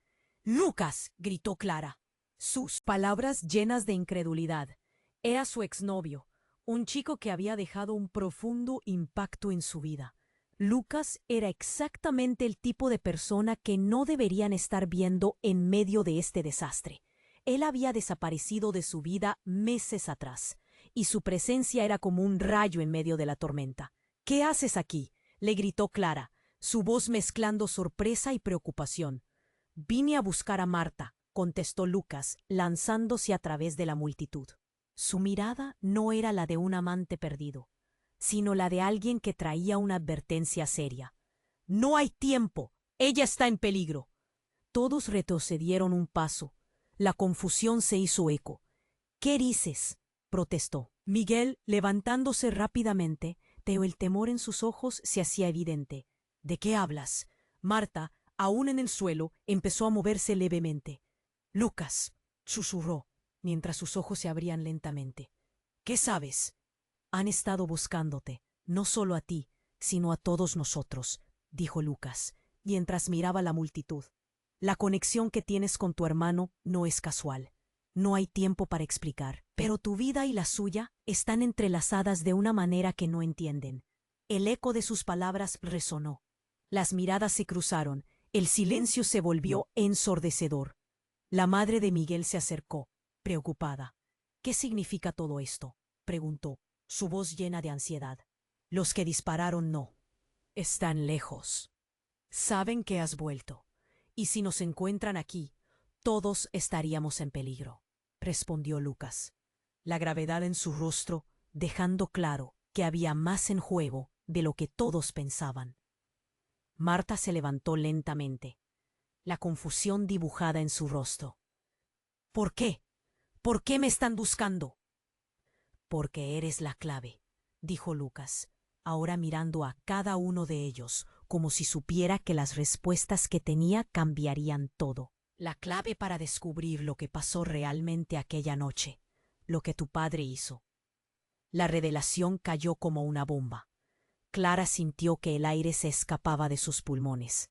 ¡Lucas!, gritó Clara, sus palabras llenas de incredulidad. Era su exnovio, un chico que había dejado un profundo impacto en su vida. Lucas era exactamente el tipo de persona que no deberían estar viendo en medio de este desastre. Él había desaparecido de su vida meses atrás, y su presencia era como un rayo en medio de la tormenta. ¿Qué haces aquí?, le gritó Clara, su voz mezclando sorpresa y preocupación. Vine a buscar a Marta, contestó Lucas, lanzándose a través de la multitud. Su mirada no era la de un amante perdido, sino la de alguien que traía una advertencia seria. «No hay tiempo. Ella está en peligro». Todos retrocedieron un paso. La confusión se hizo eco. «¿Qué dices?», protestó. Miguel, levantándose rápidamente, pero el temor en sus ojos se hacía evidente. «¿De qué hablas?». Marta, aún en el suelo, empezó a moverse levemente. «Lucas», susurró, mientras sus ojos se abrían lentamente. «¿Qué sabes?». «Han estado buscándote, no solo a ti, sino a todos nosotros», dijo Lucas, mientras miraba a la multitud. «La conexión que tienes con tu hermano no es casual. No hay tiempo para explicar, pero tu vida y la suya están entrelazadas de una manera que no entienden». El eco de sus palabras resonó. Las miradas se cruzaron, el silencio se volvió ensordecedor. La madre de Miguel se acercó, preocupada. «¿Qué significa todo esto?», preguntó, su voz llena de ansiedad. «Los que dispararon no. Están lejos. Saben que has vuelto, y si nos encuentran aquí, todos estaríamos en peligro», respondió Lucas, la gravedad en su rostro dejando claro que había más en juego de lo que todos pensaban. Marta se levantó lentamente, la confusión dibujada en su rostro. «¿Por qué? ¿Por qué me están buscando?». «Porque eres la clave», dijo Lucas, ahora mirando a cada uno de ellos como si supiera que las respuestas que tenía cambiarían todo. «La clave para descubrir lo que pasó realmente aquella noche, lo que tu padre hizo». La revelación cayó como una bomba. Clara sintió que el aire se escapaba de sus pulmones.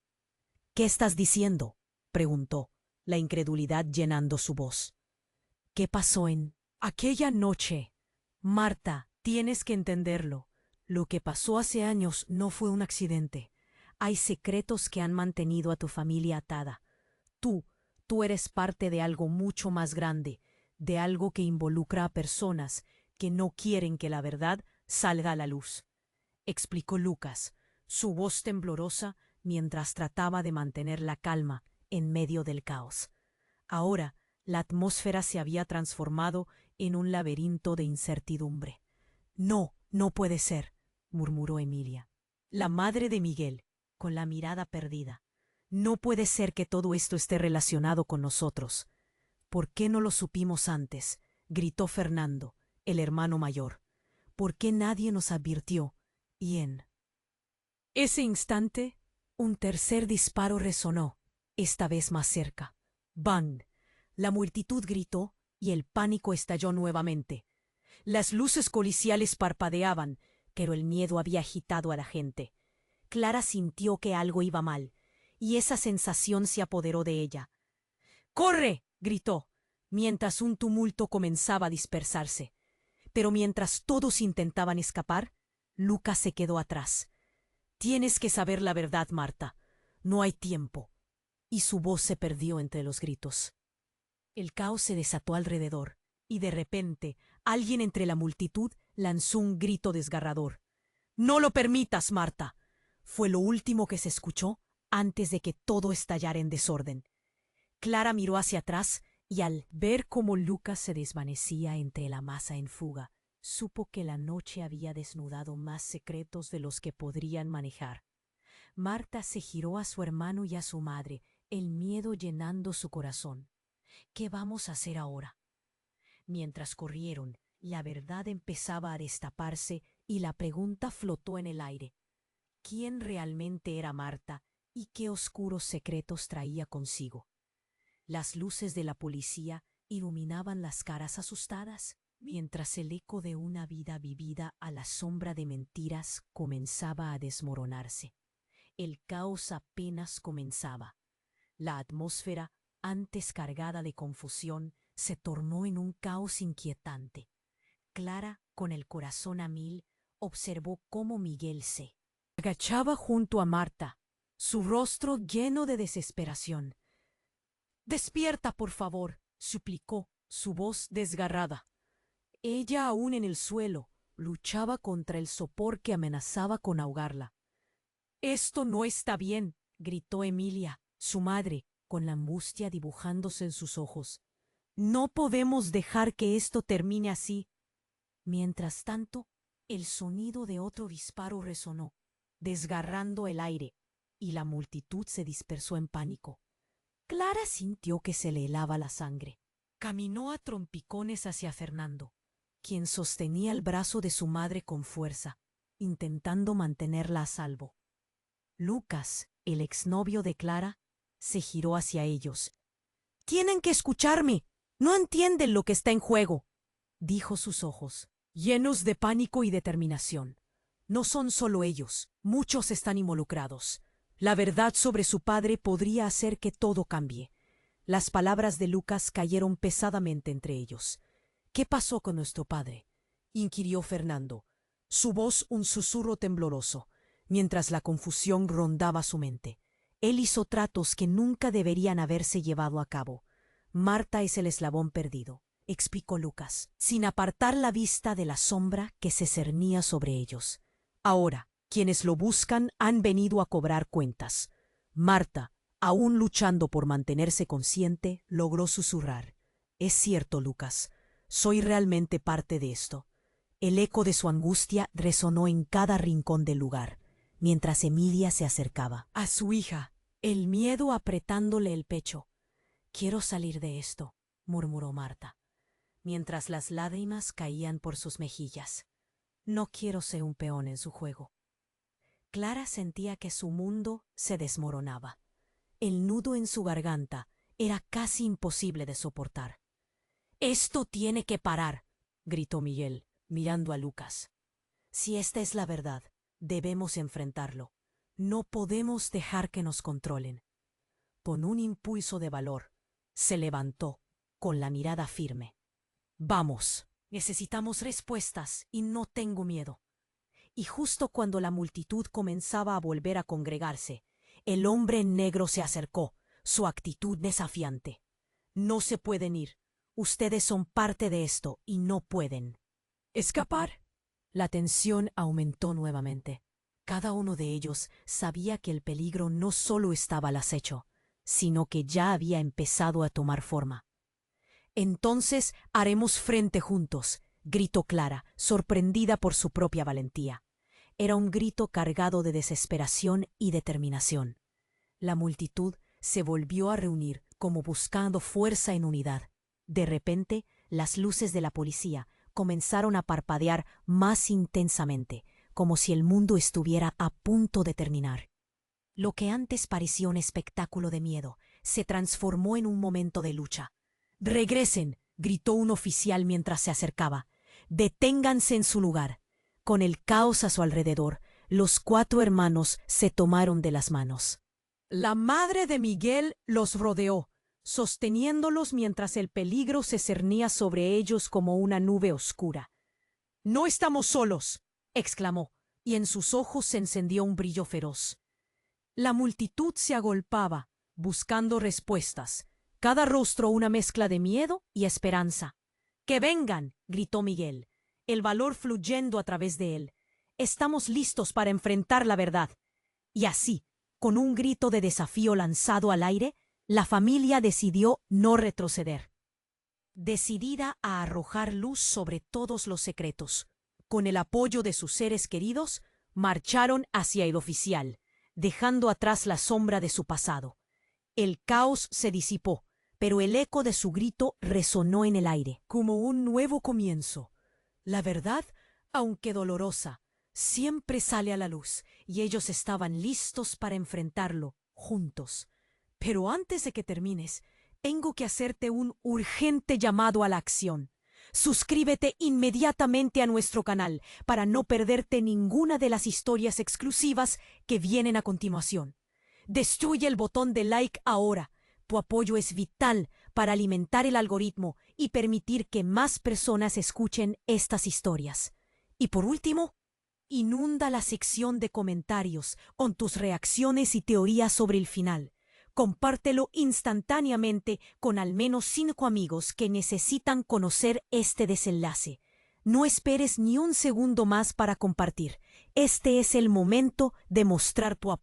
«¿Qué estás diciendo?», preguntó, la incredulidad llenando su voz. «¿Qué pasó en aquella noche?». «Marta, tienes que entenderlo. Lo que pasó hace años no fue un accidente. Hay secretos que han mantenido a tu familia atada. Tú eres parte de algo mucho más grande, de algo que involucra a personas que no quieren que la verdad salga a la luz. explicó Lucas, su voz temblorosa mientras trataba de mantener la calma en medio del caos. Ahora, la atmósfera se había transformado en un laberinto de incertidumbre. No, no puede ser, murmuró Emilia, la madre de Miguel, con la mirada perdida. No puede ser que todo esto esté relacionado con nosotros. ¿Por qué no lo supimos antes? Gritó Fernando, el hermano mayor. ¿Por qué nadie nos advirtió? Y en ese instante, un tercer disparo resonó, esta vez más cerca. ¡Bang! La multitud gritó y el pánico estalló nuevamente. Las luces policiales parpadeaban, pero el miedo había agitado a la gente. Clara sintió que algo iba mal, y esa sensación se apoderó de ella. ¡Corre! Gritó, mientras un tumulto comenzaba a dispersarse. Pero mientras todos intentaban escapar, Lucas se quedó atrás. Tienes que saber la verdad, Marta. No hay tiempo. Y su voz se perdió entre los gritos. El caos se desató alrededor, y de repente alguien entre la multitud lanzó un grito desgarrador. ¡No lo permitas, Marta! Fue lo último que se escuchó antes de que todo estallara en desorden. Clara miró hacia atrás y al ver cómo Lucas se desvanecía entre la masa en fuga, supo que la noche había desnudado más secretos de los que podrían manejar. Marta se giró a su hermano y a su madre, el miedo llenando su corazón. ¿Qué vamos a hacer ahora? Mientras corrieron, la verdad empezaba a destaparse y la pregunta flotó en el aire. ¿Quién realmente era Marta y qué oscuros secretos traía consigo? Las luces de la policía iluminaban las caras asustadas, mientras el eco de una vida vivida a la sombra de mentiras comenzaba a desmoronarse. El caos apenas comenzaba. La atmósfera, antes cargada de confusión, se tornó en un caos inquietante. Clara, con el corazón a mil, observó cómo Miguel se agachaba junto a Marta, su rostro lleno de desesperación. «Despierta, por favor», suplicó, su voz desgarrada. Ella, aún en el suelo, luchaba contra el sopor que amenazaba con ahogarla. «Esto no está bien», gritó Emilia, su madre, con la angustia dibujándose en sus ojos. «No podemos dejar que esto termine así». Mientras tanto, el sonido de otro disparo resonó, desgarrando el aire, y la multitud se dispersó en pánico. Clara sintió que se le helaba la sangre. Caminó a trompicones hacia Fernando, quien sostenía el brazo de su madre con fuerza, intentando mantenerla a salvo. Lucas, el exnovio de Clara, se giró hacia ellos. «Tienen que escucharme. No entienden lo que está en juego», dijo, sus ojos llenos de pánico y determinación. «No son solo ellos. Muchos están involucrados. La verdad sobre su padre podría hacer que todo cambie». Las palabras de Lucas cayeron pesadamente entre ellos. «¿Qué pasó con nuestro padre?», inquirió Fernando, su voz un susurro tembloroso, mientras la confusión rondaba su mente. Él hizo tratos que nunca deberían haberse llevado a cabo. Marta es el eslabón perdido, explicó Lucas, sin apartar la vista de la sombra que se cernía sobre ellos. Ahora, quienes lo buscan han venido a cobrar cuentas. Marta, aún luchando por mantenerse consciente, logró susurrar. «Es cierto, Lucas, soy realmente parte de esto». El eco de su angustia resonó en cada rincón del lugar, mientras Emilia se acercaba a su hija, el miedo apretándole el pecho. «Quiero salir de esto», murmuró Marta, mientras las lágrimas caían por sus mejillas. «No quiero ser un peón en su juego». Clara sentía que su mundo se desmoronaba. El nudo en su garganta era casi imposible de soportar. «Esto tiene que parar», gritó Miguel, mirando a Lucas. «Si esta es la verdad, debemos enfrentarlo. No podemos dejar que nos controlen». Con un impulso de valor, se levantó, con la mirada firme. «Vamos, necesitamos respuestas y no tengo miedo». Y justo cuando la multitud comenzaba a volver a congregarse, el hombre en negro se acercó, su actitud desafiante. «No se pueden ir. Ustedes son parte de esto y no pueden». «¿Escapar?», La tensión aumentó nuevamente. Cada uno de ellos sabía que el peligro no solo estaba al acecho, sino que ya había empezado a tomar forma. «Entonces haremos frente juntos», gritó Clara, sorprendida por su propia valentía. Era un grito cargado de desesperación y determinación. La multitud se volvió a reunir como buscando fuerza en unidad. De repente, las luces de la policía comenzaron a parpadear más intensamente, como si el mundo estuviera a punto de terminar. Lo que antes parecía un espectáculo de miedo se transformó en un momento de lucha. «¡Regresen!», gritó un oficial mientras se acercaba. «Deténganse en su lugar». Con el caos a su alrededor, los 4 hermanos se tomaron de las manos. La madre de Miguel los rodeó, sosteniéndolos mientras el peligro se cernía sobre ellos como una nube oscura. «No estamos solos», exclamó, y en sus ojos se encendió un brillo feroz. La multitud se agolpaba, buscando respuestas, cada rostro una mezcla de miedo y esperanza. «¡Que vengan!», gritó Miguel, el valor fluyendo a través de él. «Estamos listos para enfrentar la verdad». Y así, con un grito de desafío lanzado al aire, la familia decidió no retroceder. Decidida a arrojar luz sobre todos los secretos, con el apoyo de sus seres queridos, marcharon hacia el oficial, dejando atrás la sombra de su pasado. El caos se disipó, pero el eco de su grito resonó en el aire, como un nuevo comienzo. La verdad, aunque dolorosa, siempre sale a la luz, y ellos estaban listos para enfrentarlo, juntos. Pero antes de que termines, tengo que hacerte un urgente llamado a la acción. Suscríbete inmediatamente a nuestro canal para no perderte ninguna de las historias exclusivas que vienen a continuación. Destruye el botón de like ahora. Tu apoyo es vital para alimentar el algoritmo y permitir que más personas escuchen estas historias. Y por último, inunda la sección de comentarios con tus reacciones y teorías sobre el final. Compártelo instantáneamente con al menos 5 amigos que necesitan conocer este desenlace. No esperes ni un segundo más para compartir. Este es el momento de mostrar tu apoyo.